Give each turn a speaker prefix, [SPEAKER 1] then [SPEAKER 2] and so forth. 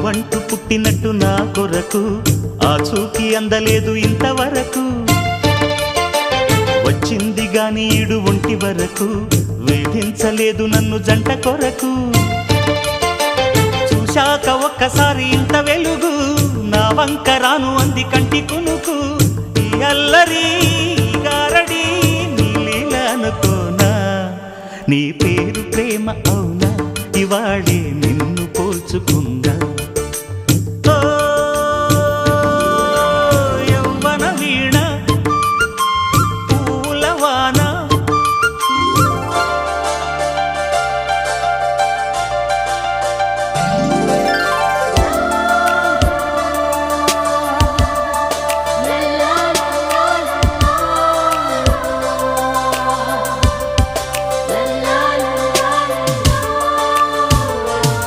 [SPEAKER 1] నువ్వంటూ పుట్టినట్టు నా కొరకు ఆ చూకి అందలేదు ఇంతవరకు వచ్చింది గాని ఈడు ఒంటి వరకు వేధించలేదు నన్ను జంట కొరకు చూశాక ఒక్కసారి ఇంత వెలుగు నా వంక రాను అంది కంటి కునుకు ఈ అల్లరి గారడి నీ లీల అనుకోనా నీ పేరు ప్రేమ అవునా ఇవాళే నిన్ను పోల్చుకుందా